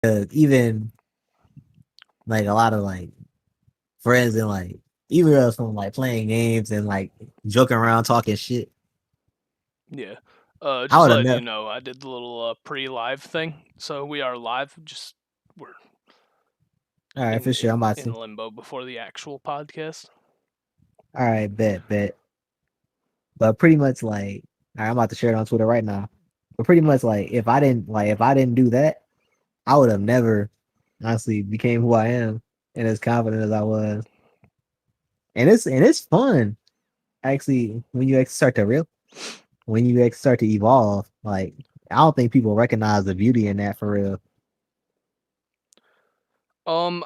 even like a lot of like friends and like even us from like playing games and like joking around talking shit. Yeah. I Just would have letting you never. know, I did the little pre-live thing, so we are live. Just we're All right, in for sure. I'm in about in to. limbo before the actual podcast. All right, bet. But pretty much like, all right, I'm about to share it on Twitter right now. But pretty much like, if I didn't do that, I would have never honestly became who I am and as confident as I was. And it's fun actually when you actually start to real when you actually start to evolve. Like I don't think people recognize the beauty in that for real.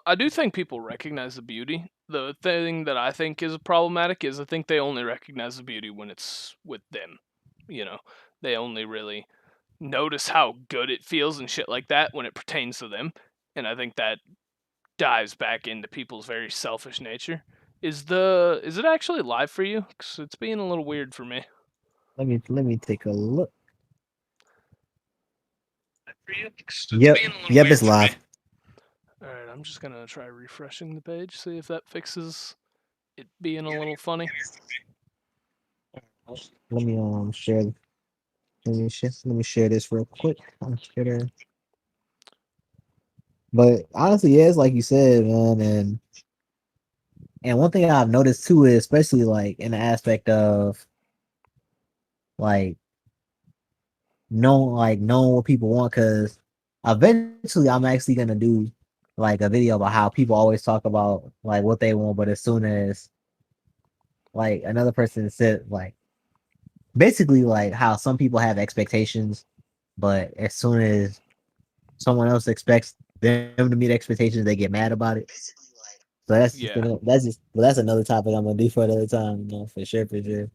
I do think people recognize the beauty. The thing that I think is problematic is I think they only recognize the beauty when it's with them. You know, they only really notice how good it feels and shit like that when it pertains to them. And I think that dives back into people's very selfish nature. Is it actually live for you? 'Cause it's being a little weird for me. Let me take a look. For you? 'Cause it's Yep, being a little yep, weird it's for me. live. All right, I'm just gonna try refreshing the page, see if that fixes it being a little funny. Let me share. Let me share this real quick on Twitter. But honestly, yeah, it's like you said, man, and one thing I've noticed too is especially like in the aspect of like knowing what people want, because eventually I'm actually gonna do like a video about how people always talk about like what they want, but as soon as like another person said like basically like how some people have expectations, but as soon as someone else expects them to meet expectations, they get mad about it. So Yeah, that's another topic I'm gonna do for another time, you know, for sure, for sure.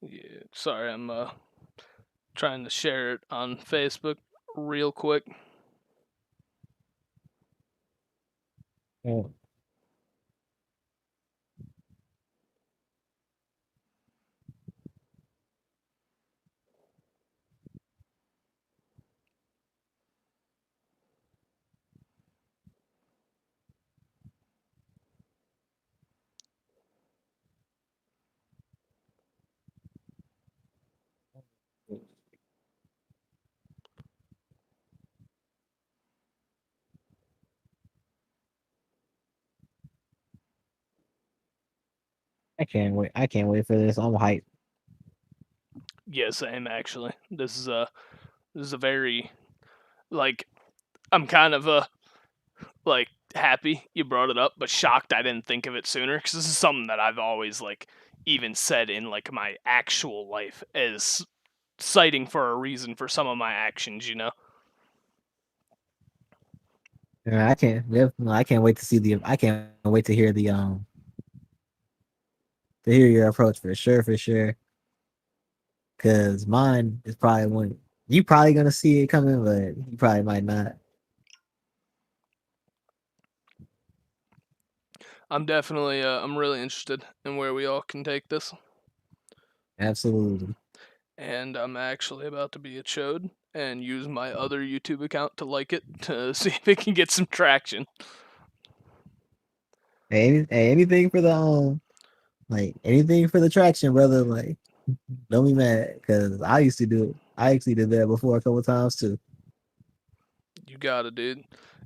yeah. Sorry, I'm trying to share it on Facebook real quick. Yeah. I can't wait. I can't wait for this. I'm hyped. Yeah, same actually. This is a very like I'm kind of like happy you brought it up, but shocked I didn't think of it sooner because this is something that I've always like even said in like my actual life as citing for a reason for some of my actions. You know. Yeah, I can't wait to see the. I can't wait to hear your approach for sure, for sure. Cause mine is probably one. You probably gonna see it coming, but you probably might not. I'm really interested in where we all can take this, Absolutely. and I'm actually about to be a chode and use my other YouTube account to like it to see if it can get some traction. Hey, anything for the like anything for the traction, brother. Like, don't be mad, cause I used to do it. I actually did that before a couple times too. You got it, dude.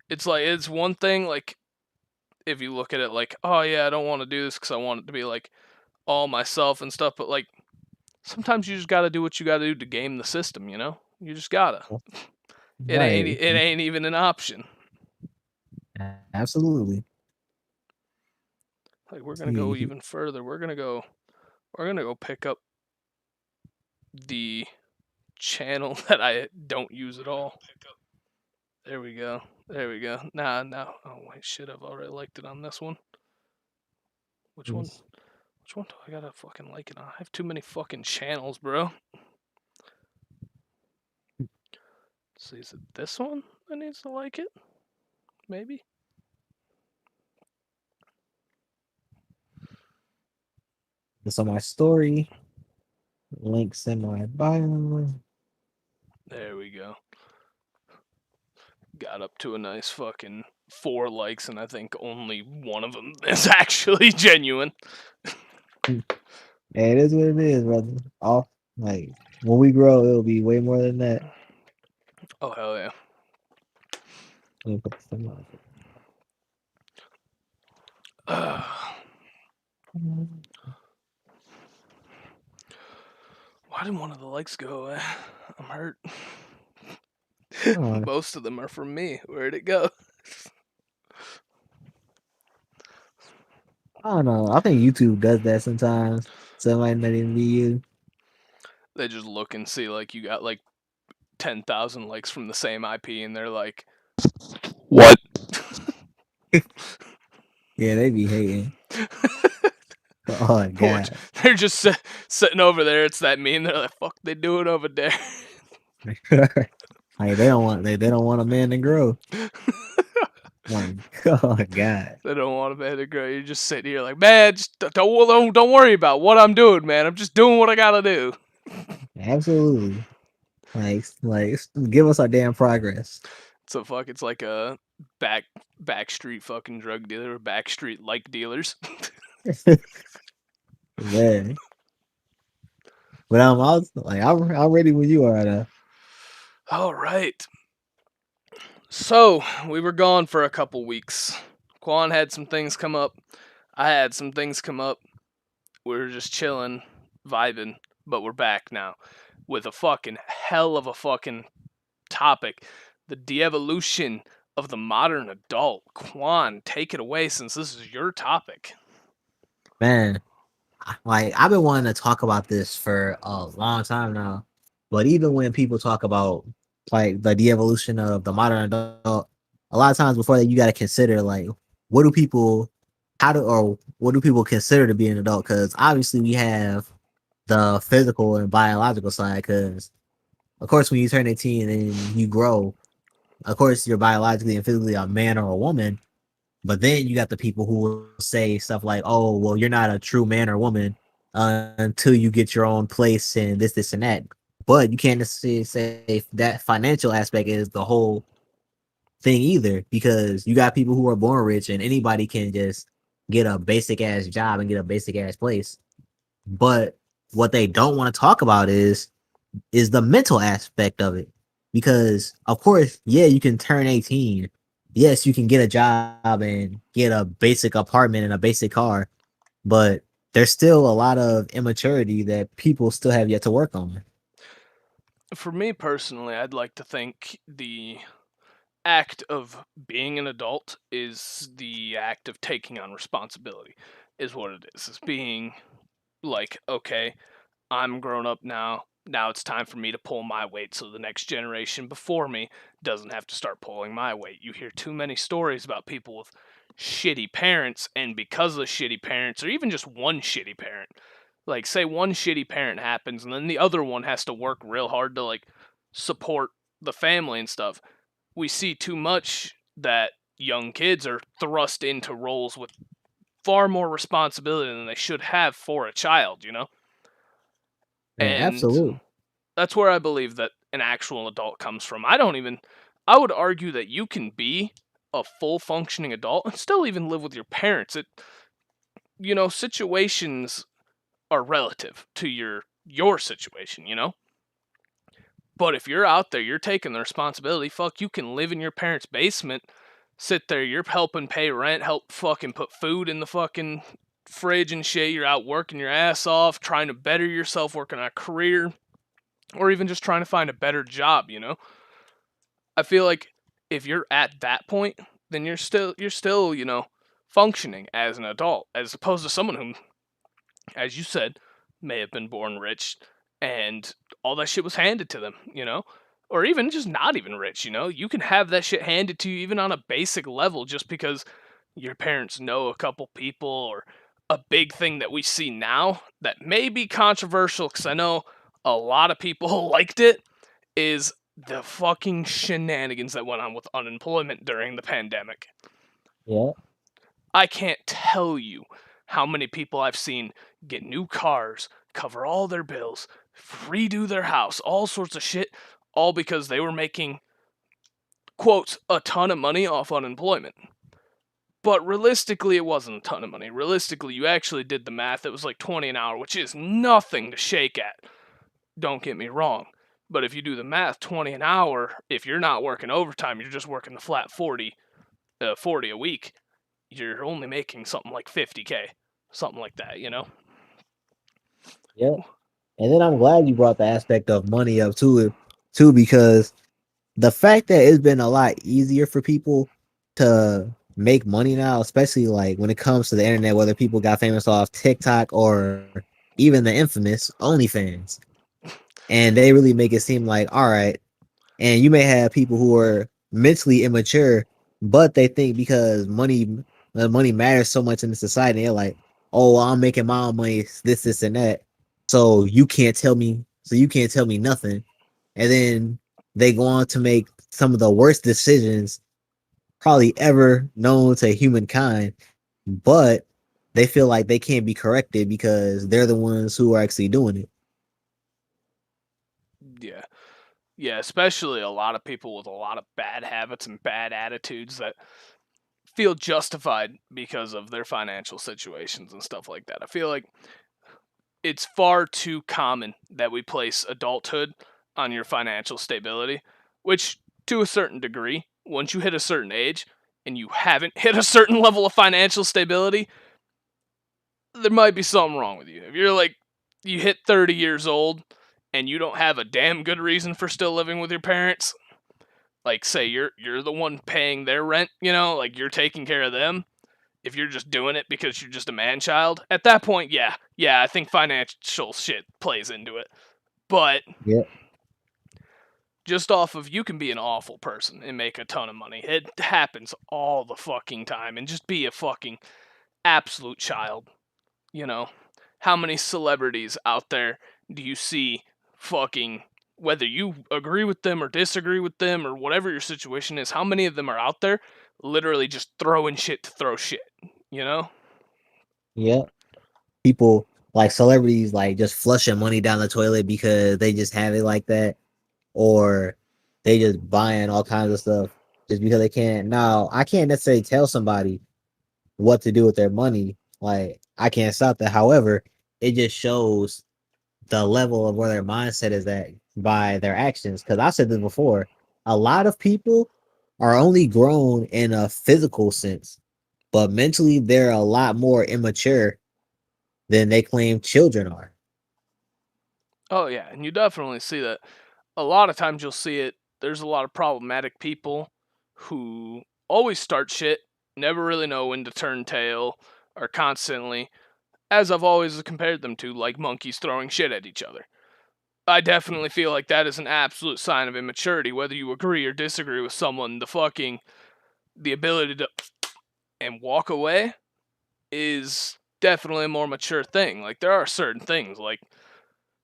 It's like it's one thing like if you look at it like, oh yeah, I don't want to do this because I want it to be like all myself and stuff, but like sometimes you just gotta do what you gotta do to game the system, you know? You just gotta. Right. It ain't even an option. Absolutely. Like we're gonna go See, even further. We're gonna go pick up the channel that I don't use at all. There we go. There we go. Nah. Oh wait, shit. I've already liked it on this one. Which one? Which one do I gotta fucking like it on? I have too many fucking channels, bro. Let's see, is it this one that needs to like it? Maybe. so my story. Links in my bio. There we go. Got up to a nice fucking 4 likes, and I think only one of them is actually genuine. Hey, it is what it is, brother. Off like when we grow, it'll be way more than that. Oh hell yeah. Let me put this in Why did one of the likes go away? I'm hurt. my- Most of them are from me. Where'd it go? I don't know. I think YouTube does that sometimes. So it might not even be you. They just look and see like you got like 10,000 likes from the same IP, and they're like, "What?" Yeah, they be hating. Oh Which god. they're just sitting over there. It's that meme. They're like, "Fuck, they doing over there." Like they don't want a man to grow. Like, oh god. They don't want a man to grow. You're just sitting here like, man, just don't worry about what I'm doing, man. I'm just doing what I gotta do. Absolutely. Like give us our damn progress. So fuck, it's like a backstreet fucking drug dealer or backstreet like dealers. Man. But I was like I'm ready when you are though. All right. So we were gone for a couple weeks. Quan had some things come up. I had some things come up. We were just chilling, vibing, but we're back now with a fucking hell of a fucking topic. The de-evolution of the modern adult. Quan, take it away since this is your topic. Man, like I've been wanting to talk about this for a long time now. But even when people talk about like the de-evolution of the modern adult, a lot of times before that you gotta consider like what do people or what do people consider to be an adult? Because obviously we have the physical and biological side, because of course when you turn 18 and you grow, of course you're biologically and physically a man or a woman. But then you got the people who will say stuff like, "Oh, well, you're not a true man or woman until you get your own place and this, and that." But you can't necessarily say that financial aspect is the whole thing either, because you got people who are born rich and anybody can just get a basic ass job and get a basic ass place. But what they don't want to talk about is the mental aspect of it. Because of course, yeah, you can turn 18. Yes, you can get a job and get a basic apartment and a basic car, but there's still a lot of immaturity that people still have yet to work on. For me personally, I'd like to think the act of being an adult is the act of taking on responsibility, is what it is. It's being like, okay, I'm grown up now. Now it's time for me to pull my weight so the next generation before me doesn't have to start pulling my weight. You hear too many stories about people with shitty parents, and because of the shitty parents, or even just one shitty parent, like say one shitty parent happens and then the other one has to work real hard to like support the family and stuff. We see too much that young kids are thrust into roles with far more responsibility than they should have for a child, you know? Yeah, And absolutely. that's where I believe that an actual adult comes from. I would argue that you can be a full functioning adult and still even live with your parents. Situations are relative to your situation, you know? But if you're out there, you're taking the responsibility. Fuck, you can live in your parents' basement, sit there, you're helping pay rent, help fucking put food in the fucking fridge and shit. You're out working your ass off, trying to better yourself, working on a career, or even just trying to find a better job, you know? I feel like if you're at that point, then you're still, functioning as an adult, as opposed to someone who, as you said, may have been born rich and all that shit was handed to them, you know? Or even just not even rich, you know? You can have that shit handed to you even on a basic level just because your parents know a couple people, or a big thing that we see now that may be controversial because I know a lot of people liked it is the fucking shenanigans that went on with unemployment during the pandemic. Yeah. I can't tell you how many people I've seen get new cars, cover all their bills, redo their house, all sorts of shit, all because they were making, quotes, a ton of money off unemployment. But realistically, it wasn't a ton of money. Realistically, you actually did the math. It was like 20 an hour, which is nothing to shake at. Don't get me wrong. But if you do the math, 20 an hour, if you're not working overtime, you're just working the flat 40 a week, you're only making something like 50K. Something like that, you know? Yeah. And then I'm glad you brought the aspect of money up too, because the fact that it's been a lot easier for people to make money now, especially like when it comes to the internet, whether people got famous off TikTok or even the infamous OnlyFans, and they really make it seem like, all right, and you may have people who are mentally immature, but they think because money matters so much in the society, they're like, oh, well, I'm making my own money, this, and that. So you can't tell me nothing. And then they go on to make some of the worst decisions probably ever known to humankind, but they feel like they can't be corrected because they're the ones who are actually doing it. Yeah. Yeah, especially a lot of people with a lot of bad habits and bad attitudes that feel justified because of their financial situations and stuff like that. I feel like it's far too common that we place adulthood on your financial stability, which to a certain degree, once you hit a certain age and you haven't hit a certain level of financial stability, there might be something wrong with you. If you're like, you hit 30 years old and you don't have a damn good reason for still living with your parents, like say you're the one paying their rent, you know, like you're taking care of them, if you're just doing it because you're just a man child, at that point, yeah, I think financial shit plays into it. But Yeah, just off of, you can be an awful person and make a ton of money. It happens all the fucking time, and just be a fucking absolute child, you know. How many celebrities out there do you see fucking, whether you agree with them or disagree with them or whatever your situation is, how many of them are out there literally just throwing shit to throw shit, you know? yeah. People like celebrities like just flushing money down the toilet because they just have it like that, or they just buying all kinds of stuff just because they can. Now, I can't necessarily tell somebody what to do with their money. Like, I can't stop that. However, it just shows the level of where their mindset is at by their actions. Because I said this before, a lot of people are only grown in a physical sense, but mentally they're a lot more immature than they claim children are. Oh yeah, and you definitely see that. A lot of times you'll see it. There's a lot of problematic people who always start shit, never really know when to turn tail, are constantly, as I've always compared them to, like monkeys throwing shit at each other. I definitely feel like that is an absolute sign of immaturity, whether you agree or disagree with someone. The ability to and walk away is definitely a more mature thing. Like, there are certain things, like,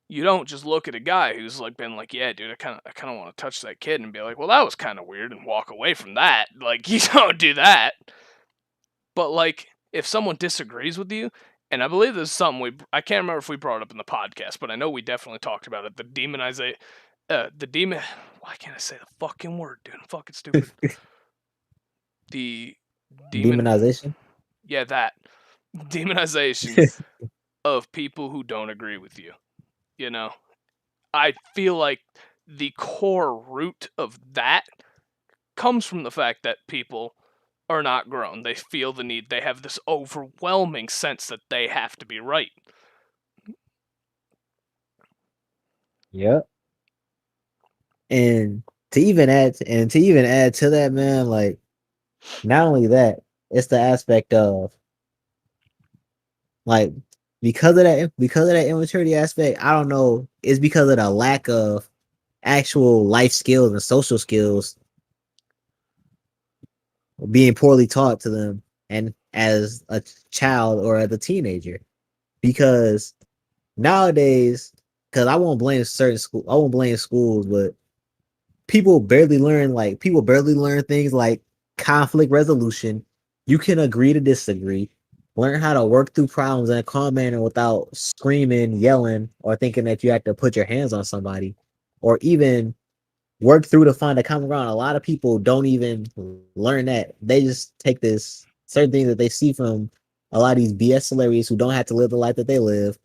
you don't just look at a guy who's like been like, yeah, dude, I kind of want to touch that kid, and be like, well, that was kind of weird, and walk away from that. Like, you don't do that. But like, if someone disagrees with you, and I believe this is something I can't remember if we brought it up in the podcast, but I know we definitely talked about it. The demon. Why can't I say the fucking word, dude? I'm fucking stupid. The demon. Demonization. Yeah, that demonization of people who don't agree with you. You know, I feel like the core root of that comes from the fact that people are not grown. They feel the need, they have this overwhelming sense that they have to be right. Yep. And to even add to that, man, like not only that, it's the aspect of like because of that immaturity aspect, I don't know, it's because of the lack of actual life skills and social skills being poorly taught to them and as a child or as a teenager. Because nowadays, because I won't blame schools, but people barely learn things like conflict resolution. You can agree to disagree. learn how to work through problems in a calm manner without screaming, yelling, or thinking that you have to put your hands on somebody, or even work through to find a common ground. A lot of people don't even learn that. They just take this certain things that they see from a lot of these BS celebrities who don't have to live the life that they live.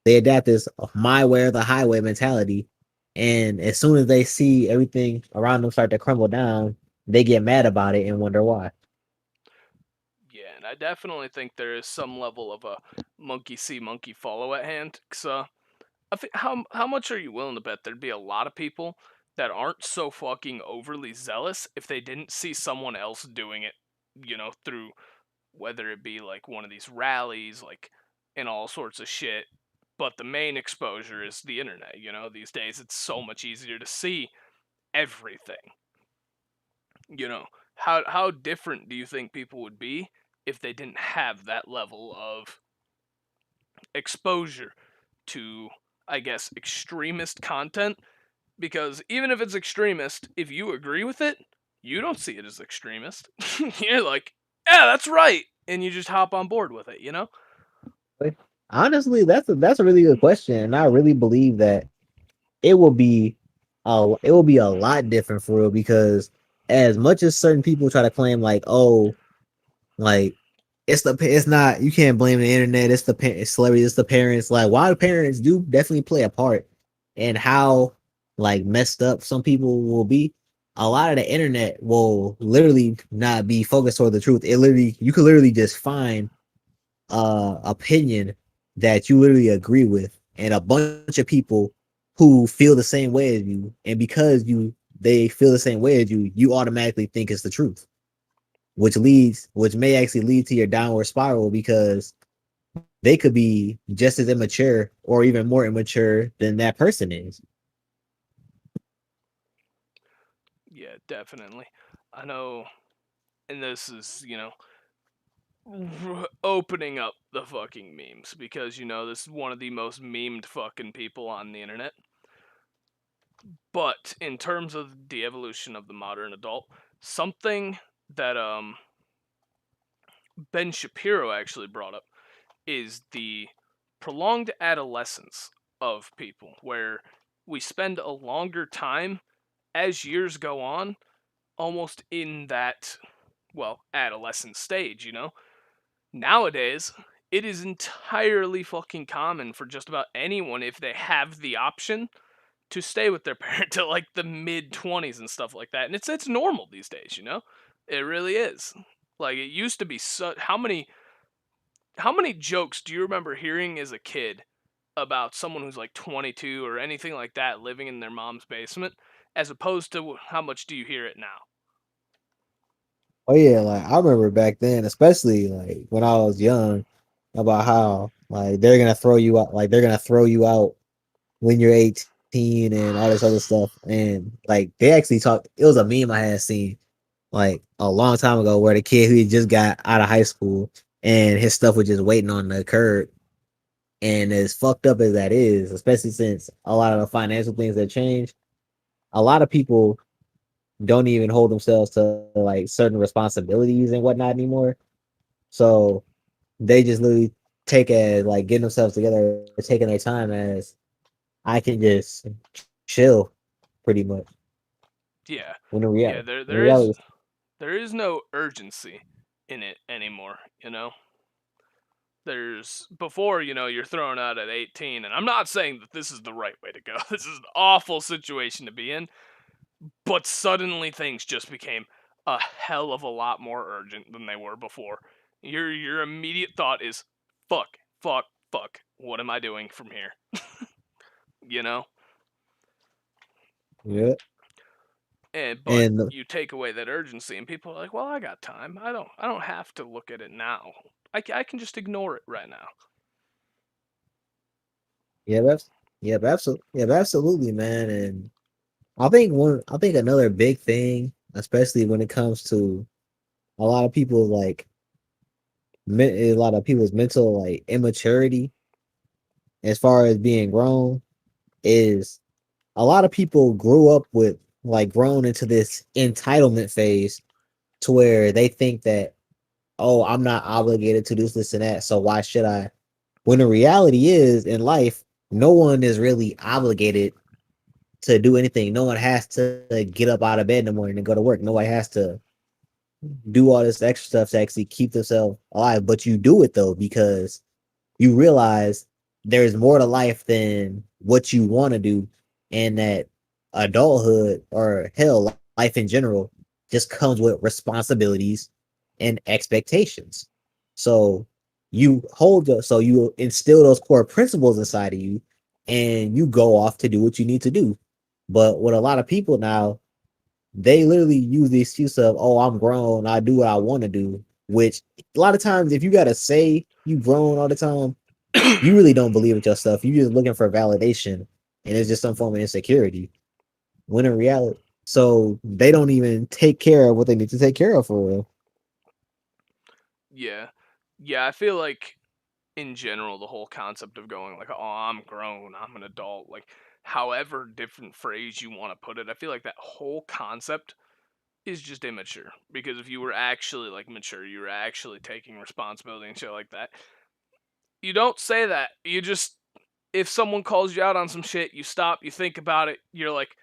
They adapt this my way or the highway mentality. And as soon as they see everything around them start to crumble down, they get mad about it and wonder why. Yeah, and I definitely think there is some level of a monkey see, monkey follow at hand. Cause I think how much are you willing to bet there'd be a lot of people that aren't so fucking overly zealous if they didn't see someone else doing it, through whether it be like one of these rallies, like and all sorts of shit. But the main exposure is the internet. These days it's so much easier to see everything. You know, how different do you think people would be if they didn't have that level of exposure to, I guess, extremist content? Because even if it's extremist, if you agree with it, you don't see it as extremist. You're like, yeah, that's right, and you just hop on board with it. Honestly, that's a really good question. And I really believe that it will be it will be a lot different for real because as much as certain people try to claim like, oh, like it's not you can't blame the internet, it's the celebrities, it's the parents. Like why the parents do definitely play a part in how like messed up some people will be. A lot of the internet will literally not be focused toward the truth. It literally you could literally just find opinion that you literally agree with and a bunch of people who feel the same way as you, and because they feel the same way as you automatically think it's the truth, which may actually lead to your downward spiral because they could be just as immature or even more immature than that person is. Yeah, definitely. I know, and this is, opening up the fucking memes because, this is one of the most memed fucking people on the internet. But in terms of the evolution of the modern adult, something that Ben Shapiro actually brought up is the prolonged adolescence of people, where we spend a longer time as years go on, almost in that, well, adolescent stage. Nowadays, it is entirely fucking common for just about anyone, if they have the option, to stay with their parent till like the mid 20s and stuff like that. And it's normal these days. It really is. Like it used to be how many jokes do you remember hearing as a kid about someone who's like 22 or anything like that living in their mom's basement, as opposed to how much do you hear it now? Oh yeah, like I remember back then, especially like when I was young, about how like they're gonna throw you out when you're 18 and all this other stuff. And like they actually talked, it was a meme I had seen like a long time ago where the kid who had just got out of high school and his stuff was just waiting on the curb. And as fucked up as that is, especially since a lot of the financial things that changed, a lot of people don't even hold themselves to like certain responsibilities and whatnot anymore. So they just literally take as like getting themselves together, taking their time as I can just chill pretty much. Yeah. When Yeah, there in there is reality, there is no urgency in it anymore. There's before, you're thrown out at 18, and I'm not saying that this is the right way to go. This is an awful situation to be in, but suddenly things just became a hell of a lot more urgent than they were before. Your immediate thought is fuck, fuck, fuck. What am I doing from here? You know? yeah. But And you take away that urgency and people are like, "Well, I got time. I don't have to look at it now. I can just ignore it right now." yeah, absolutely, man. And I think another big thing, especially when it comes to a lot of people like a lot of people's mental like immaturity as far as being grown, is a lot of people grew up with like grown into this entitlement phase to where they think that oh, I'm not obligated to do this and that, so why should I? When the reality is in life, no one is really obligated to do anything. No one has to get up out of bed in the morning and go to work. Nobody has to do all this extra stuff to actually keep themselves alive. But you do it though because you realize there's more to life than what you want to do, and that adulthood or hell, life in general, just comes with responsibilities and expectations. So so you instill those core principles inside of you, and you go off to do what you need to do. But with a lot of people now, they literally use the excuse of, oh, I'm grown, I do what I want to do, which a lot of times, if you got to say you grown all the time, you really don't believe it yourself. You're just looking for validation, and it's just some form of insecurity. When in reality, so they don't even take care of what they need to take care of for real. Yeah. Yeah, I feel like in general the whole concept of going like, "Oh, I'm grown, I'm an adult," like however different phrase you want to put it, I feel like that whole concept is just immature. Because if you were actually like mature, you were actually taking responsibility and shit like that, you don't say that. You just, if someone calls you out on some shit, you stop, you think about it, you're like,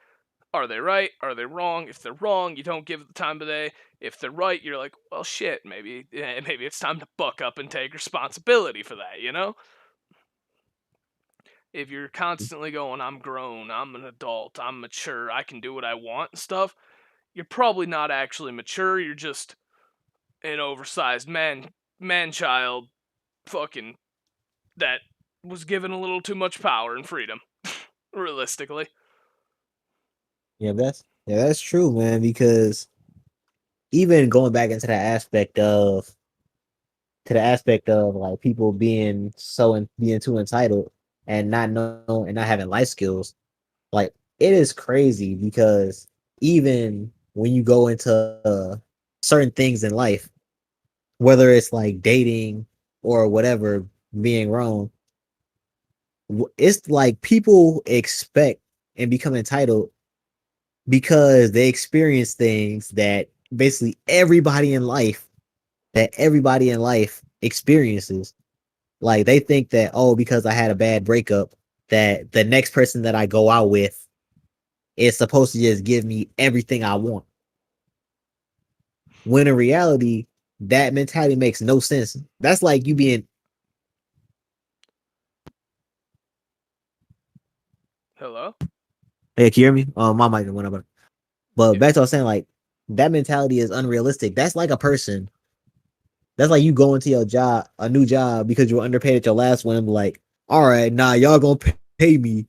are they right? Are they wrong? If they're wrong, you don't give it the time of day. If they're right, you're like, well, shit, maybe it's time to buck up and take responsibility for that, you know? If you're constantly going, I'm grown, I'm an adult, I'm mature, I can do what I want and stuff, you're probably not actually mature. You're just an oversized man child, fucking, that was given a little too much power and freedom, realistically. Yeah, that's true, man. Because even going back into that aspect of like people being being too entitled and not know and not having life skills, like it is crazy because even when you go into certain things in life, whether it's like dating or whatever, being wrong, it's like people expect and become entitled because they experience things that basically everybody in life experiences. Like they think that, oh, because I had a bad breakup, that the next person that I go out with is supposed to just give me everything I want. When in reality, that mentality makes no sense. That's like you being, Hello? hey, can you hear me? Oh, my mic went up. But Yeah. back to what I was saying, like that mentality is unrealistic. That's like a person. That's like you going to your job, a new job, because you were underpaid at your last one. And be like, all right, nah, y'all gonna pay me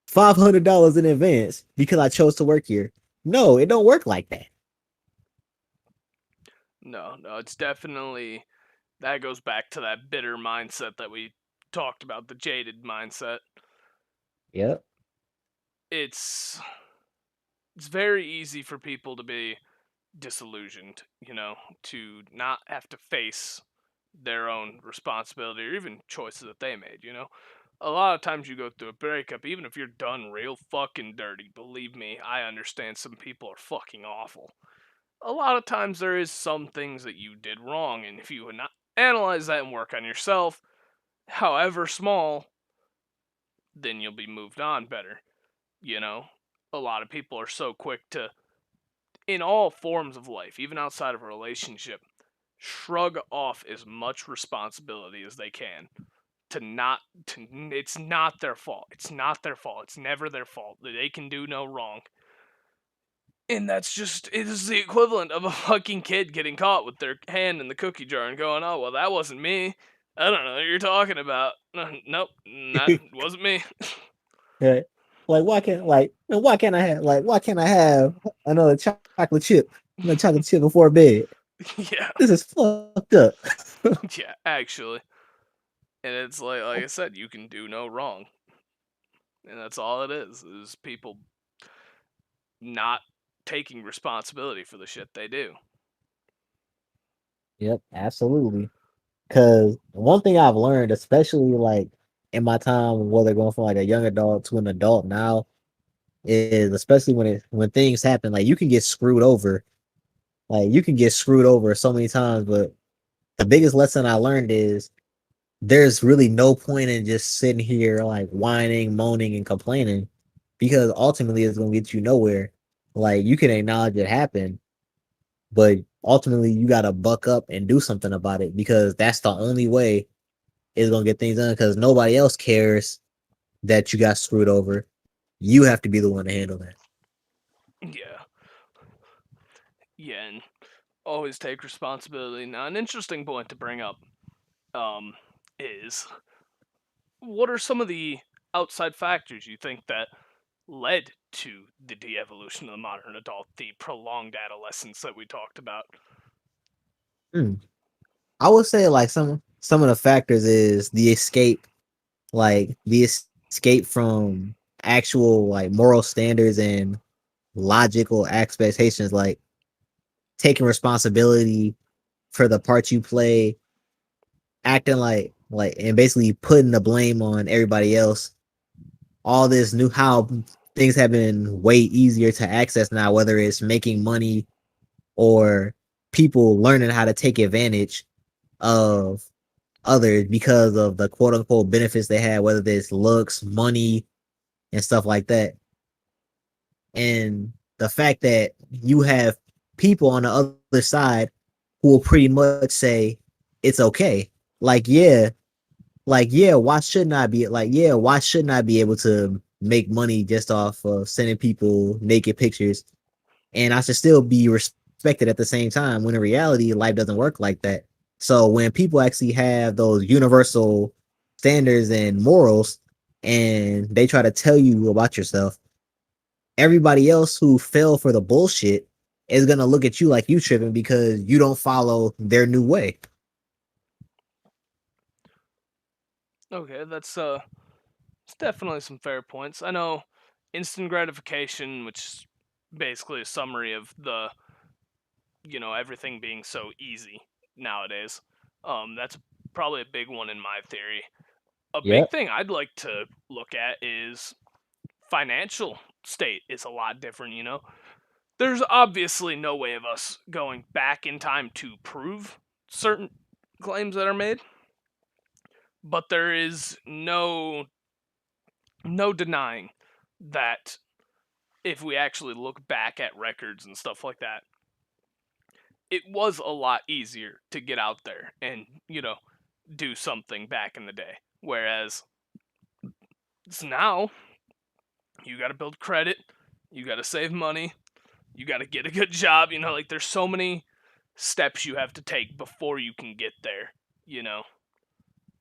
$500 in advance because I chose to work here. No, it don't work like that. No, no, it's definitely, that goes back to that bitter mindset that we talked about, the jaded mindset. Yep. It's it's very easy for people to be disillusioned, to not have to face their own responsibility or even choices that they made, A lot of times you go through a breakup, even if you're done real fucking dirty, believe me, I understand some people are fucking awful. A lot of times there is some things that you did wrong, and if you would not analyze that and work on yourself, however small, then you'll be moved on better, you know? A lot of people are so quick to, in all forms of life, even outside of a relationship, shrug off as much responsibility as they can to not to it's not their fault. It's not their fault. It's never their fault. They can do no wrong. And that's just, it is the equivalent of a fucking kid getting caught with their hand in the cookie jar and going, "Oh, well, that wasn't me. I don't know what you're talking about." Nope, that wasn't me. Right. Like why can't I have another chocolate chip, another chocolate chip before bed? Yeah, This is fucked up. yeah, actually. And it's like I said, you can do no wrong. And that's all it is people not taking responsibility for the shit they do. Yep, absolutely. Because one thing I've learned, especially like in my time, whether going from like a young adult to an adult now, is especially when things happen, like you can get screwed over. Like you can get screwed over so many times, but the biggest lesson I learned is there's really no point in just sitting here like whining, moaning, and complaining because ultimately it's gonna get you nowhere. Like you can acknowledge it happened, but ultimately you gotta buck up and do something about it because that's the only way it's gonna get things done because nobody else cares that you got screwed over. You have to be the one to handle that. Yeah, yeah, and always take responsibility. Now, an interesting point to bring up um, is what are some of the outside factors you think that led to the de-evolution of the modern adult, the prolonged adolescence that we talked about? Hmm. I would say like some of the factors is the escape, like the escape from actual like moral standards and logical expectations, like taking responsibility for the part you play, acting like and basically putting the blame on everybody else. All this new how things have been way easier to access now, whether it's making money or people learning how to take advantage of others because of the quote unquote benefits they have, whether it's looks, money, and stuff like that. And the fact that you have people on the other side who will pretty much say it's okay. Like, yeah, why shouldn't I be like, yeah, why shouldn't I be able to make money just off of sending people naked pictures and I should still be respected at the same time when in reality life doesn't work like that. So when people actually have those universal standards and morals and they try to tell you about yourself, everybody else who fell for the bullshit is gonna look at you like you tripping because you don't follow their new way. Okay, that's it's definitely some fair points. I know instant gratification, which is basically a summary of the everything being so easy nowadays. That's probably a big one in my theory. A big Yep. thing I'd like to look at is financial state is a lot different, you know. There's obviously no way of us going back in time to prove certain claims that are made, but there is no denying that if we actually look back at records and stuff like that, it was a lot easier to get out there and, do something back in the day. Whereas it's now, you got to build credit, you got to save money, you got to get a good job, like there's so many steps you have to take before you can get there, you know.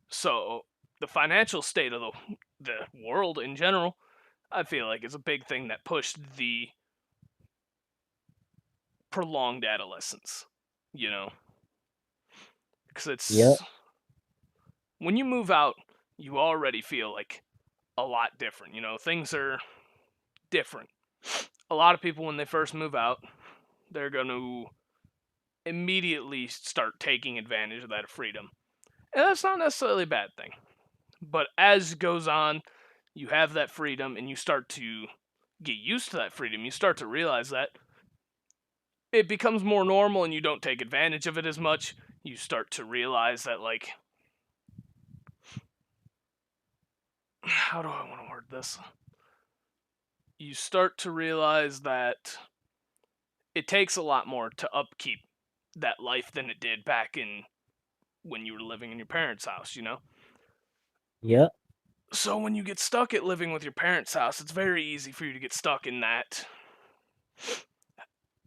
So the financial state of the world in general, I feel like is a big thing that pushed the prolonged adolescence, you know, because Yep. it's when you move out, you already feel like a lot different. Things are different. A lot of people, when they first move out, they're going to immediately start taking advantage of that freedom. And that's not necessarily a bad thing. But as it goes on, you have that freedom and you start to get used to that freedom. You start to realize that it becomes more normal and you don't take advantage of it as much. You start to realize that, like, how do I want to word this? You start to realize that it takes a lot more to upkeep that life than it did back in when you were living in your parents' house, you know? Yep. So when you get stuck at living with your parents' house, it's very easy for you to get stuck in that.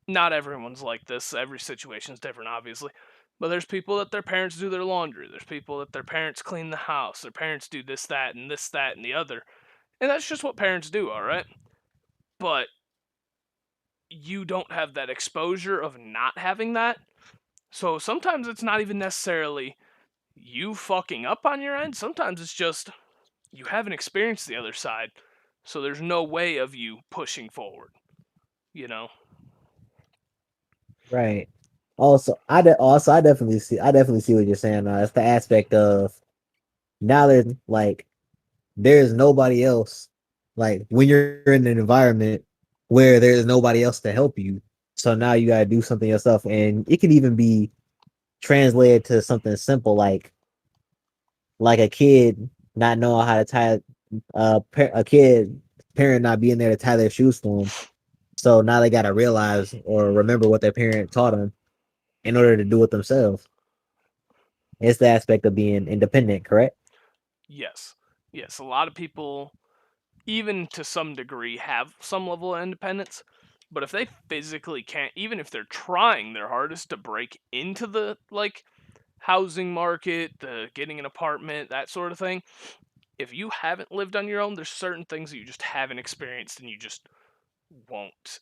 Not everyone's like this. Every situation is different, obviously. But there's people that their parents do their laundry. There's people that their parents clean the house. Their parents do this, that, and this, that, and the other. And that's just what parents do, all right? But you don't have that exposure of not having that. So sometimes it's not even necessarily you fucking up on your end. Sometimes it's just you haven't experienced the other side. So there's no way of you pushing forward, you know? Right. Also I definitely see what you're saying. It's the aspect of now there's nobody else. Like when you're in an environment where there's nobody else to help you, so now you gotta do something yourself, and it can even be translated to something simple like a kid not knowing how to tie a kid parent not being there to tie their shoes for them. So now they got to realize or remember what their parent taught them in order to do it themselves. It's the aspect of being independent, correct? Yes. Yes, a lot of people, even to some degree, have some level of independence. But if they physically can't, even if they're trying their hardest to break into the like housing market, the getting an apartment, that sort of thing, if you haven't lived on your own, there's certain things that you just haven't experienced and you just won't,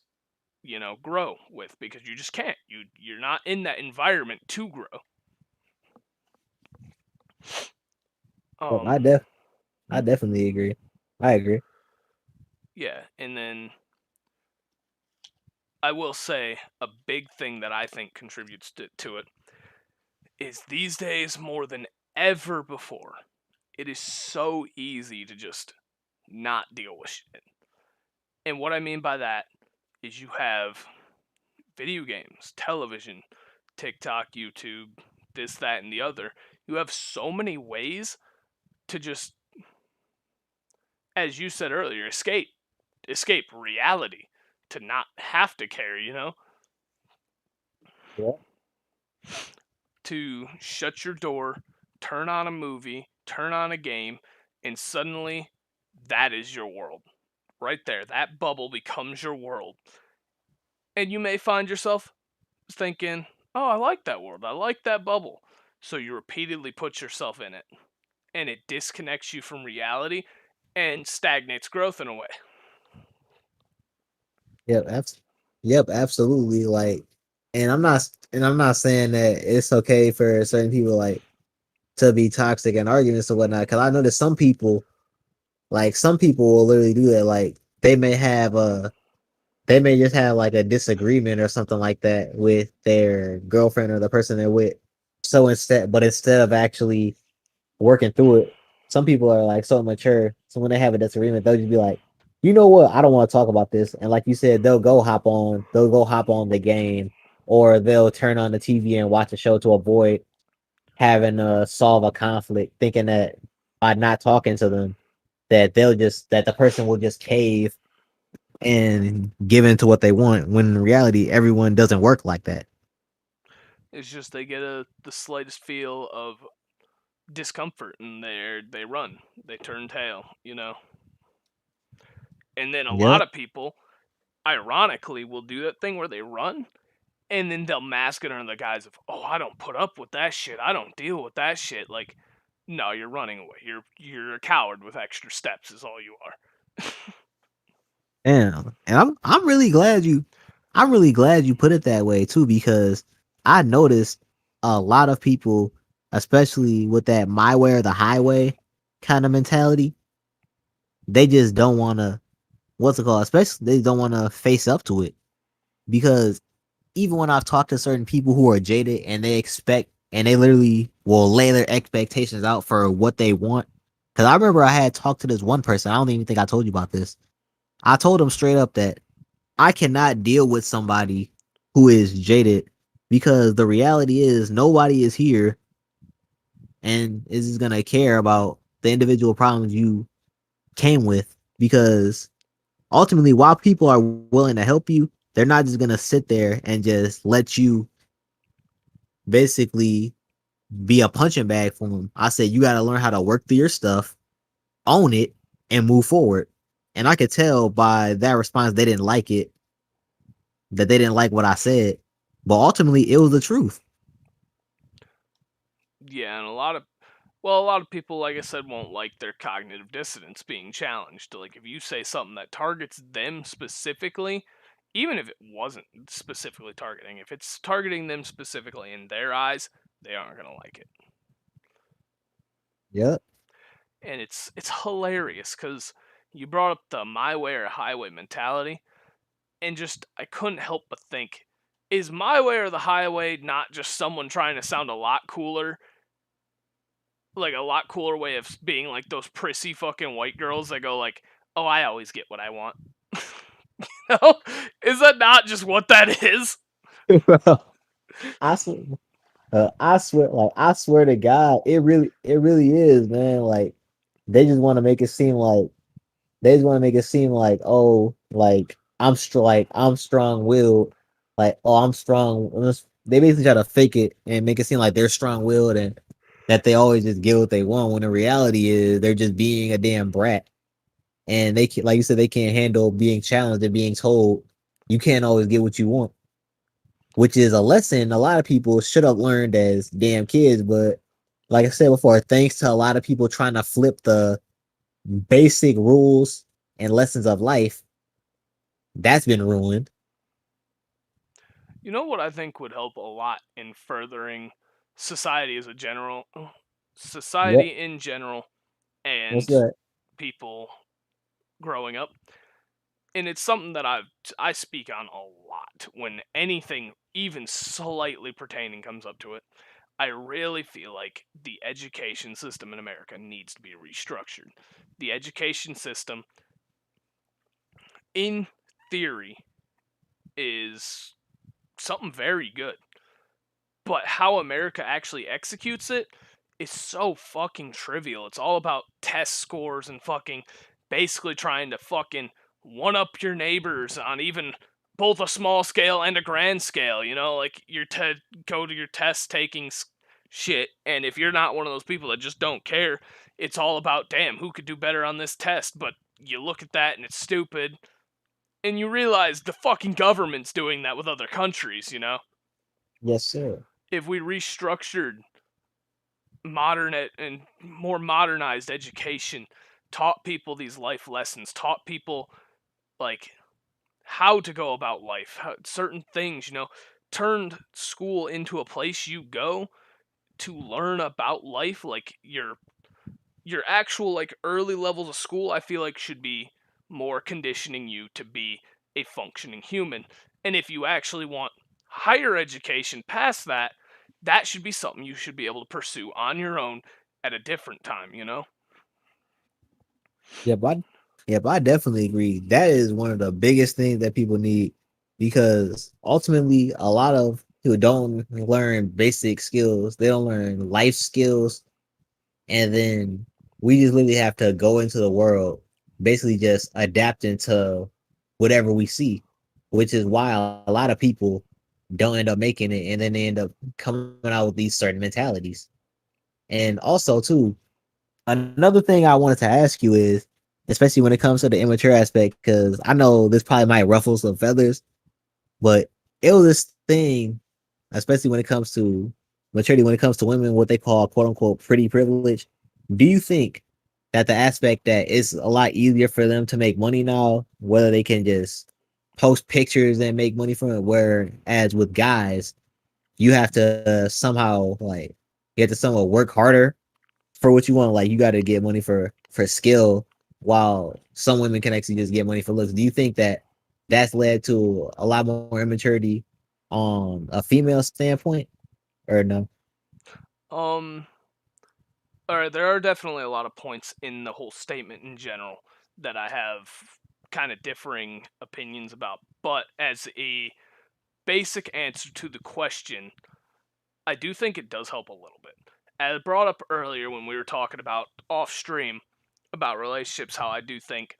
grow with because you just can't. You're not in that environment to grow. Well, Um, I definitely agree. I agree. yeah, and then I will say a big thing that I think contributes to it is these days more than ever before, it is so easy to just not deal with shit. And what I mean by that is you have video games, television, TikTok, YouTube, this, that, and the other. You have so many ways to just, as you said earlier, escape reality, to not have to care, Yeah. to shut your door, turn on a movie, turn on a game, and suddenly that is your world. Right there, that bubble becomes your world. And you may find yourself thinking, oh, I like that world, I like that bubble. So you repeatedly put yourself in it, and it disconnects you from reality and stagnates growth in a way. Yep. Yep. Absolutely. And I'm not saying that it's okay for certain people to be toxic in arguments or whatnot. Because I know that some people will literally do that. Like they may just have like a disagreement or something like that with their girlfriend or the person they're with. So instead of actually working through it, some people are like so mature. So when they have a disagreement, they'll just be like, you know what, I don't want to talk about this. And like you said, they'll go hop on the game, or they'll turn on the TV and watch a show to avoid having to solve a conflict, thinking that by not talking to them, that the person will just cave and give in to what they want. When in reality, everyone doesn't work like that. It's just they get the slightest feel of discomfort and they run, they turn tail. And then a lot Yep. of people, ironically, will do that thing where they run and then they'll mask it under the guise of, oh, I don't put up with that shit, I don't deal with that shit. Like, no, you're running away. You're a coward with extra steps is all you are. And I'm really glad you put it that way too, because I noticed a lot of people, especially with that my way or the highway kind of mentality, they just don't want to, what's it called? Especially they don't want to face up to it, because even when I've talked to certain people who are jaded and they literally will lay their expectations out for what they want. Because I remember I had talked to this one person. I don't even think I told you about this. I told him straight up that I cannot deal with somebody who is jaded, because the reality is nobody is here and is going to care about the individual problems you came with, because ultimately, while people are willing to help you, they're not just going to sit there and just let you basically be a punching bag for them. I said you got to learn how to work through your stuff, own it, and move forward. And I could tell by that response they didn't like it, that they didn't like what I said. But ultimately, it was the truth. Yeah, and a lot of people, like I said, won't like their cognitive dissonance being challenged. Like, if you say something that targets them specifically, even if it wasn't specifically targeting, if it's targeting them specifically in their eyes, they aren't gonna like it. Yep. And it's hilarious because you brought up the my way or highway mentality, and just I couldn't help but think, is my way or the highway not just someone trying to sound a lot cooler, like a lot cooler way of being like those prissy fucking white girls that go like, "Oh, I always get what I want." No, is that not just what that is? I swear, I swear to God, it really is, man. Like they just want to make it seem like they just want to make it seem like, oh, like I'm strong willed, like oh I'm strong. They basically try to fake it and make it seem like they're strong willed and that they always just get what they want. When the reality is they're just being a damn brat, and they can, like you said, they can't handle being challenged and being told you can't always get what you want, which is a lesson a lot of people should have learned as damn kids. But like I said before, thanks to a lot of people trying to flip the basic rules and lessons of life, that's been ruined. You know what I think would help a lot in furthering society as a general, What? society in general, What's and that? people growing up, and it's something that I speak on a lot when anything even slightly pertaining comes up to it. I really feel like the education system in America needs to be restructured. The education system, in theory, is something very good, but how America actually executes it is so fucking trivial. It's all about test scores and fucking basically trying to fucking one up your neighbors on even both a small scale and a grand scale, you know, like go to your test taking shit, and if you're not one of those people that just don't care, it's all about damn who could do better on this test, but you look at that and it's stupid, and you realize the fucking government's doing that with other countries, you know? Yes, sir. If we restructured and more modernized education, taught people these life lessons, taught people like how to go about life, certain things, you know, turned school into a place you go to learn about life, like your actual like early levels of school, I feel like should be more conditioning you to be a functioning human. And if you actually want higher education past that, that should be something you should be able to pursue on your own at a different time, you know? Yeah, but I definitely agree. That is one of the biggest things that people need because ultimately a lot of people don't learn basic skills. They don't learn life skills, and then we just literally have to go into the world, basically just adapting to whatever we see, which is why a lot of people don't end up making it, and then they end up coming out with these certain mentalities. And also, too, another thing I wanted to ask you is, especially when it comes to the immature aspect, because I know this probably might ruffle some feathers, but it was this thing, especially when it comes to maturity, when it comes to women, what they call quote unquote pretty privilege. Do you think that the aspect that it's a lot easier for them to make money now, whether they can just post pictures and make money from it, whereas with guys, you have to somehow like you have to somehow work harder for what you want. Like you got to get money for skill, while some women can actually just get money for looks. Do you think that that's led to a lot more immaturity on a female standpoint, or no? Um all right, there are definitely a lot of points in the whole statement in general that I have kind of differing opinions about, but as a basic answer to the question, I do think it does help a little bit. As brought up earlier when we were talking about off stream about relationships, how I do think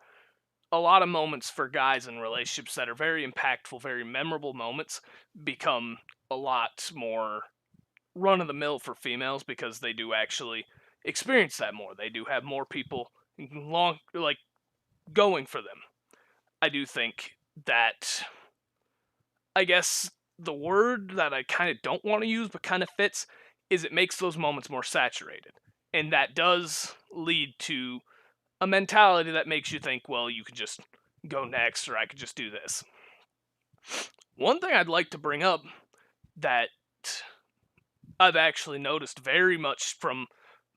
a lot of moments for guys in relationships that are very impactful, very memorable moments become a lot more run of the mill for females because they do actually experience that more. They do have more people long like going for them. I do think that I guess the word that I kind of don't want to use but kind of fits is it makes those moments more saturated. And that does lead to a mentality that makes you think, well, you could just go next or I could just do this. One thing I'd like to bring up that I've actually noticed very much from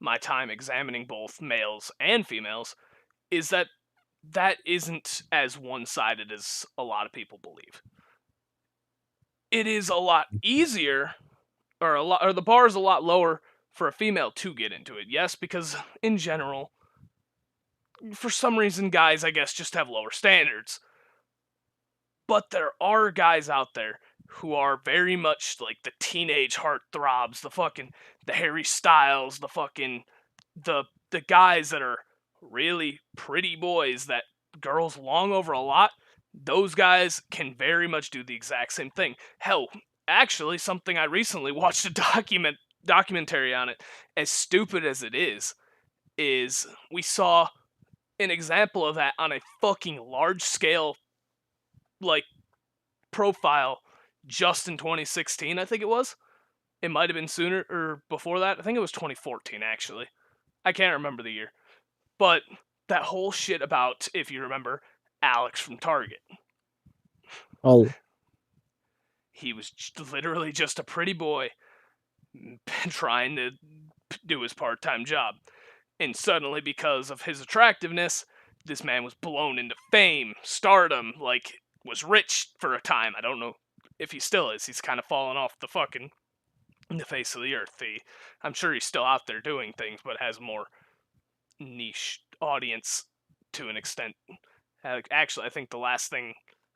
my time examining both males and females is that that isn't as one-sided as a lot of people believe. It is a lot easier or the bar is a lot lower for a female to get into it. Yes, because in general, for some reason guys I guess just have lower standards. But there are guys out there who are very much like the teenage heartthrobs, the Harry Styles, the guys that are really pretty boys that girls long over a lot. Those guys can very much do the exact same thing. Hell, actually, something I recently watched a documentary on it. As stupid as it is we saw an example of that on a fucking large scale like profile just in 2016, I think it was. It might have been sooner or before that. I think it was 2014 actually. I can't remember the year. But that whole shit about, if you remember, Alex from Target. Oh, He was literally just a pretty boy trying to do his part-time job. And suddenly, because of his attractiveness, this man was blown into fame, stardom, like, was rich for a time. I don't know if he still is. He's kind of fallen off the face of the earth. I'm sure he's still out there doing things, but has more niche audience to an extent. Actually, I think the last thing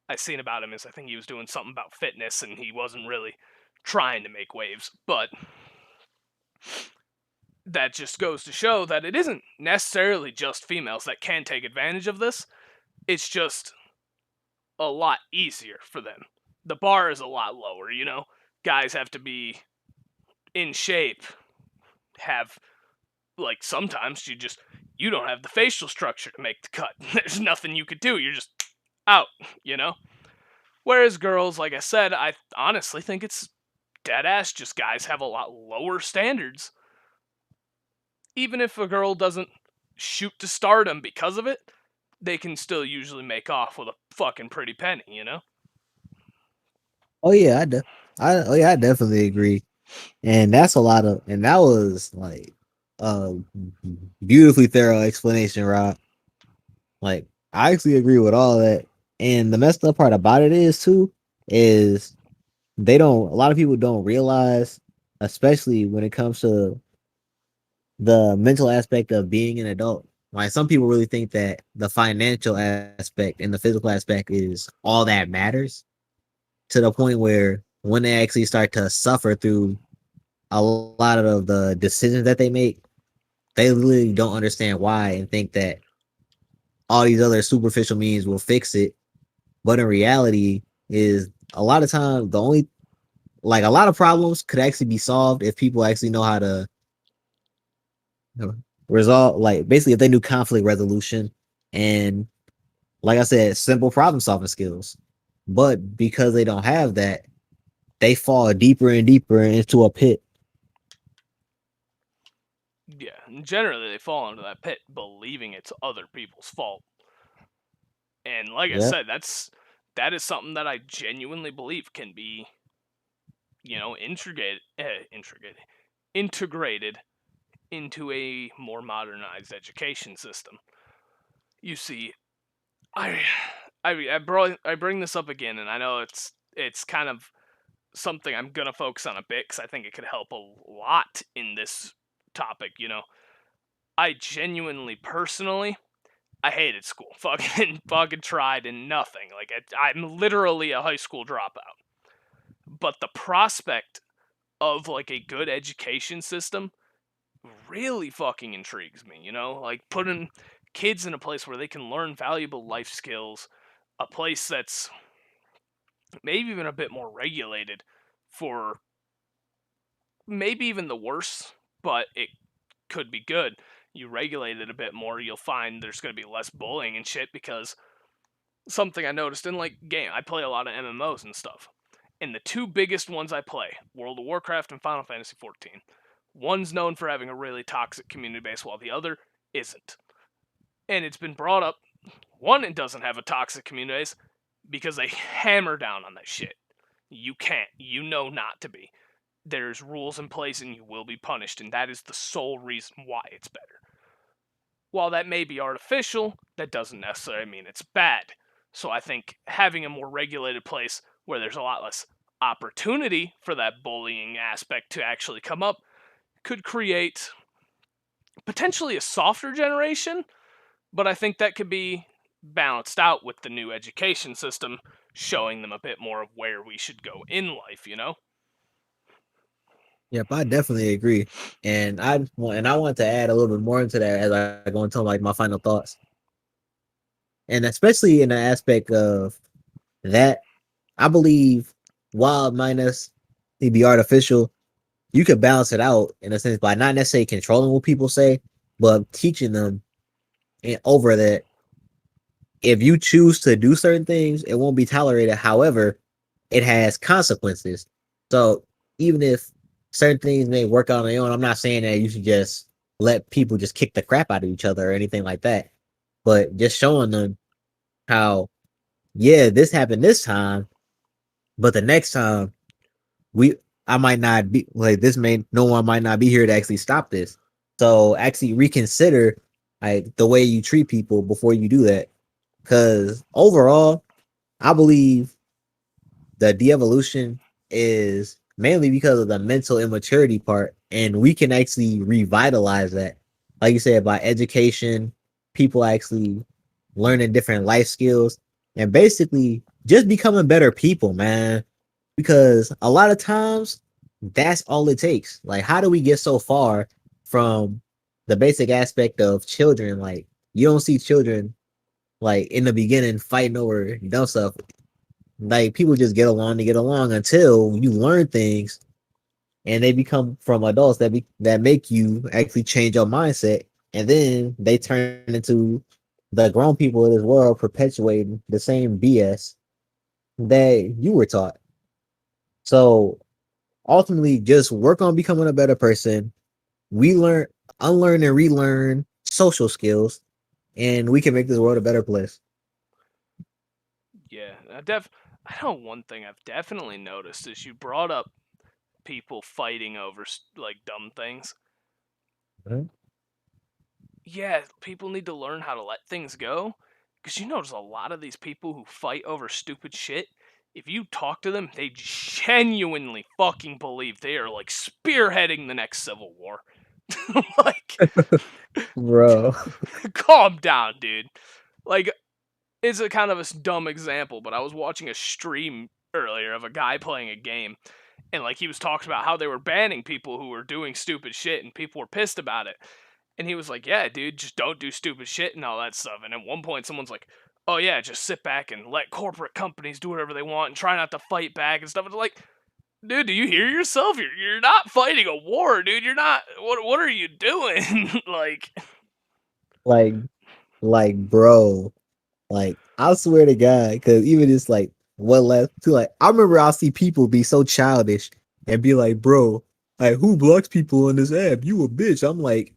I seen about him is I think he was doing something about fitness and he wasn't really trying to make waves. But that just goes to show that it isn't necessarily just females that can take advantage of this. It's just a lot easier for them. The bar is a lot lower, you know? Guys have to be in shape, have, like, sometimes you don't have the facial structure to make the cut. There's nothing you could do. You're just out, you know? Whereas girls, like I said, I honestly think it's dead ass. Just guys have a lot lower standards. Even if a girl doesn't shoot to stardom because of it, they can still usually make off with a fucking pretty penny, you know? oh yeah, oh yeah, I definitely agree. And that's a lot of, and that was like a beautifully thorough explanation, Rob. Like, I actually agree with all that. And the messed up part about it is too, is a lot of people don't realize, especially when it comes to the mental aspect of being an adult. Like, some people really think that the financial aspect and the physical aspect is all that matters, to the point where when they actually start to suffer through a lot of the decisions that they make, they really don't understand why and think that all these other superficial means will fix it. But in reality, is a lot of times the only, like, a lot of problems could actually be solved if people actually know how to resolve, like, basically if they knew conflict resolution and, like I said, simple problem solving skills. But because they don't have that, they fall deeper and deeper into a pit. Yeah, and generally they fall into that pit believing it's other people's fault. And like I Yeah. said, that is something that I genuinely believe can be, integrated into a more modernized education system. You see, I I bring this up again, and I know it's kind of something I'm gonna focus on a bit because I think it could help a lot in this topic. I genuinely, personally, I hated school. Fucking tried and nothing. Like, I'm literally a high school dropout. But the prospect of like a good education system really fucking intrigues me, Like, putting kids in a place where they can learn valuable life skills, a place that's maybe even a bit more regulated for maybe even the worst, but it could be good. You regulate it a bit more, you'll find there's going to be less bullying and shit because something I noticed in, like, game, I play a lot of MMOs and stuff. And the two biggest ones I play, World of Warcraft and Final Fantasy XIV, one's known for having a really toxic community base while the other isn't. And it's been brought up, one, it doesn't have a toxic community base because they hammer down on that shit. You can't. You know not to be. There's rules in place and you will be punished, and that is the sole reason why it's better. While that may be artificial, that doesn't necessarily mean it's bad. So I think having a more regulated place where there's a lot less opportunity for that bullying aspect to actually come up could create potentially a softer generation, but I think that could be balanced out with the new education system showing them a bit more of where we should go in life, you know? Yep, I definitely agree. And I want to add a little bit more into that as I go into like my final thoughts. And especially in the aspect of that, I believe while it might necessarily be artificial, you could balance it out in a sense by not necessarily controlling what people say, but teaching them over that if you choose to do certain things, it won't be tolerated. However, it has consequences. So even if certain things may work out on their own, I'm not saying that you should just let people just kick the crap out of each other or anything like that. But just showing them how, yeah, this happened this time, but the next time we I might not be like this may no one might not be here to actually stop this. So actually reconsider like the way you treat people before you do that. Cause overall, I believe the de-evolution is mainly because of the mental immaturity part, and we can actually revitalize that. Like you said, by education, people actually learning different life skills, and basically just becoming better people, man. Because a lot of times that's all it takes. Like, how do we get so far from the basic aspect of children? Like, you don't see children like in the beginning fighting over dumb stuff. Like people just get along to get along until you learn things and they become from adults that make you actually change your mindset, and then they turn into the grown people of this world perpetuating the same BS that you were taught. So ultimately, just work on becoming a better person. We learn, unlearn, and relearn social skills, and we can make this world a better place. Yeah, I know one thing I've definitely noticed is you brought up people fighting over like dumb things. Mhm. Yeah, people need to learn how to let things go. Because you notice a lot of these people who fight over stupid shit, if you talk to them, they genuinely fucking believe they are like spearheading the next civil war. Like, Bro. calm down, dude. Like, it's a kind of a dumb example, but I was watching a stream earlier of a guy playing a game, and like he was talking about how they were banning people who were doing stupid shit, and people were pissed about it. And he was like, "Yeah, dude, just don't do stupid shit and all that stuff." And at one point, someone's like, "Oh yeah, just sit back and let corporate companies do whatever they want and try not to fight back and stuff." It's like, dude, do you hear yourself? You're not fighting a war, dude. You're not. What are you doing? Like, like bro, like I swear to God, because even it's like one last to like I remember I'll see people be so childish and be like, bro, like who blocks people on this app? You a bitch. I'm like,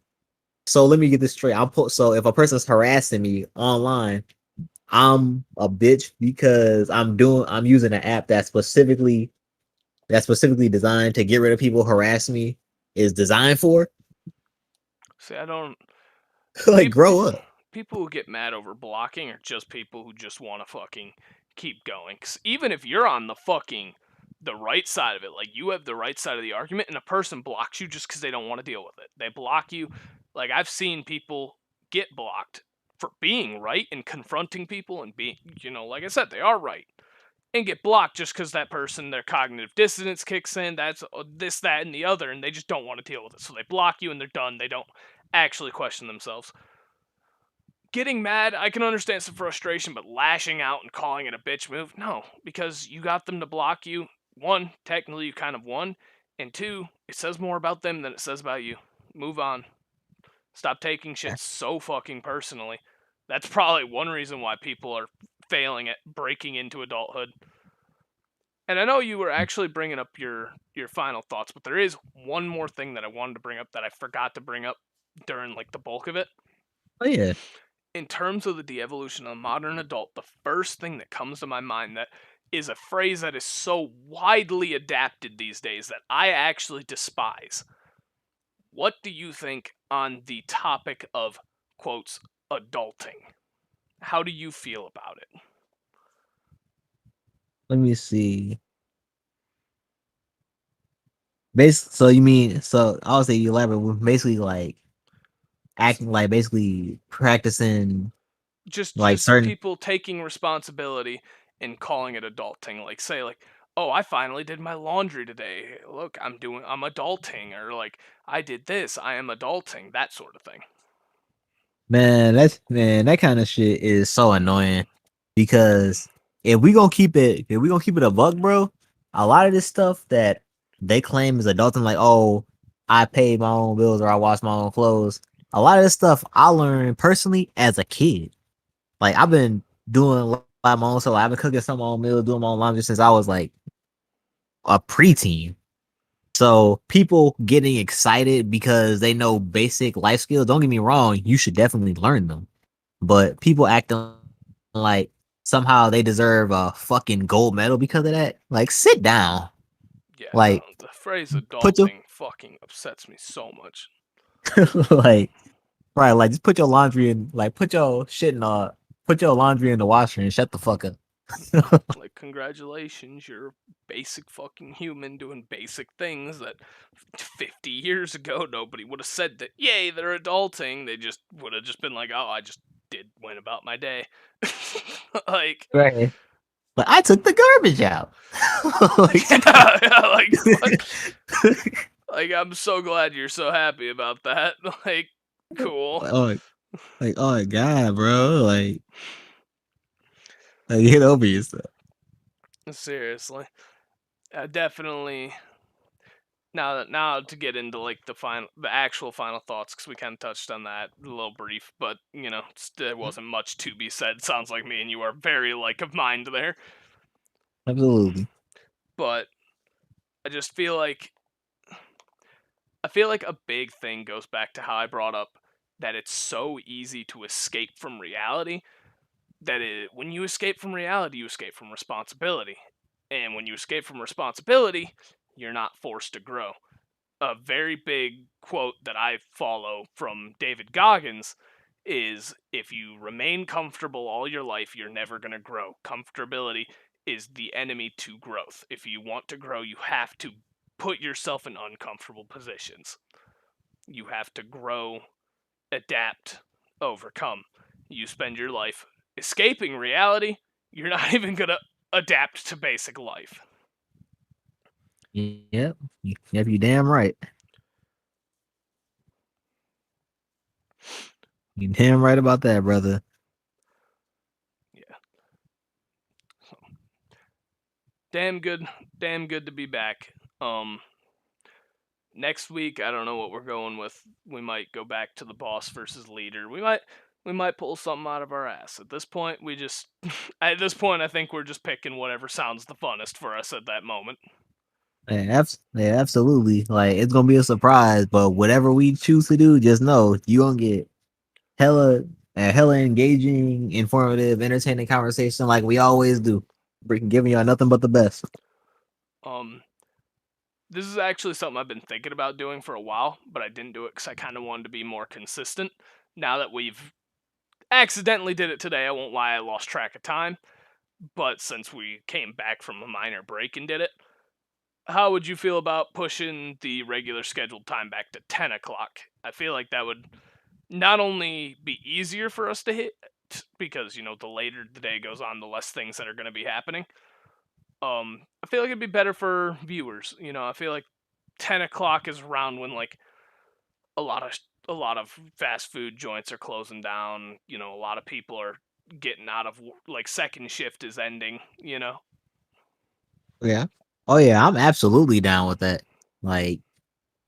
so let me get this straight. So if a person's harassing me online, I'm a bitch because I'm using an app that's specifically designed to get rid of people harass me is designed for. see, I don't. Like People grow up. people who get mad over blocking are just people who just want to fucking keep going. 'Cause even if you're on the right side of it, like you have the right side of the argument, and a person blocks you just because they don't want to deal with it. They block you. Like I've seen people get blocked for being right and confronting people and being, like I said, they are right. And get blocked just because that person, their cognitive dissonance kicks in. That's this, that, and the other, and they just don't want to deal with it. So they block you and they're done. They don't actually question themselves. Getting mad, I can understand some frustration, but lashing out and calling it a bitch move, no, because you got them to block you. One, technically you kind of won, and two, it says more about them than it says about you. Move on. Stop taking shit so fucking personally. That's probably one reason why people are failing at breaking into adulthood. And I know you were actually bringing up your final thoughts, but there is one more thing that I wanted to bring up that I forgot to bring up during like the bulk of it. Oh yeah. In terms of the de-evolution of the modern adult, the first thing that comes to my mind that is a phrase that is so widely adapted these days that I actually despise. What do you think on the topic of quotes adulting? How do you feel about it? Let me see. So you mean so I would say you elaborate with basically like acting like basically practicing Just like just certain people taking responsibility and calling it adulting. Like say like, oh, I finally did my laundry today. Look, I'm adulting, or like I did this, I am adulting, that sort of thing. Man, that kind of shit is so annoying because if we gonna keep it a buck, bro, a lot of this stuff that they claim is adulting, like, oh, I paid my own bills or I wash my own clothes. A lot of this stuff I learned personally as a kid. Like I've been doing by my own self. I've been cooking some of my own meals, doing my own laundry since I was like a preteen. So people getting excited because they know basic life skills. Don't get me wrong, you should definitely learn them. But people acting like somehow they deserve a fucking gold medal because of that. Like, sit down. Yeah, no, Like, the phrase put your adulting fucking upsets me so much. like right, like just put your laundry in, like put your laundry in the washer and shut the fuck up. Like, congratulations, you're a basic fucking human doing basic things that 50 years ago nobody would have said that, yay, they're adulting. They just would have just been like, oh, I just went about my day. Like, Right. But I took the garbage out. yeah, like, what? Like, I'm so glad you're so happy about that. Like, cool. oh, oh my god, bro. Like get over yourself. Seriously. Definitely. Now to get into like the actual final thoughts, because we kind of touched on that a little brief, but there wasn't much to be said. Sounds like me and you are very like of mind there. Absolutely. But I just feel like a big thing goes back to how I brought up that it's so easy to escape from reality, when you escape from reality, you escape from responsibility. And when you escape from responsibility, you're not forced to grow. A very big quote that I follow from David Goggins is, if you remain comfortable all your life, you're never going to grow. Comfortability is the enemy to growth. If you want to grow, you have to put yourself in uncomfortable positions. You have to grow, adapt, overcome. You spend your life escaping reality, you're not even going to adapt to basic life. Yep. Yep, you damn right. You damn right about that, brother. Yeah. Damn good to be back. Next week I don't know what we're going with. We might go back to the boss versus leader. We might pull something out of our ass. At this point, I think we're just picking whatever sounds the funnest for us at that moment. Yeah, absolutely. Like it's gonna be a surprise, but whatever we choose to do, just know you gonna get hella hella engaging, informative, entertaining conversation like we always do. Freaking giving y'all nothing but the best. Um, this is actually something I've been thinking about doing for a while, but I didn't do it because I kind of wanted to be more consistent. Now that we've accidentally did it today, I won't lie, I lost track of time. But since we came back from a minor break and did it, how would you feel about pushing the regular scheduled time back to 10 o'clock? I feel like that would not only be easier for us to hit, because, the later the day goes on, the less things that are going to be happening. I feel like it'd be better for viewers. I feel like 10 o'clock is around when, like, a lot of a lot of fast food joints are closing down. A lot of people are getting out of, like, second shift is ending. Yeah. Oh yeah, I'm absolutely down with that. Like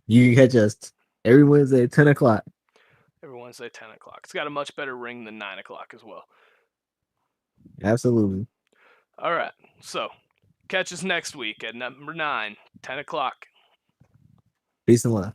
you can catch us every Wednesday at 10 o'clock. Every Wednesday, 10 o'clock. It's got a much better ring than 9 o'clock as well. Absolutely. All right. So, catch us next week at number 9, 10 o'clock. Peace and love.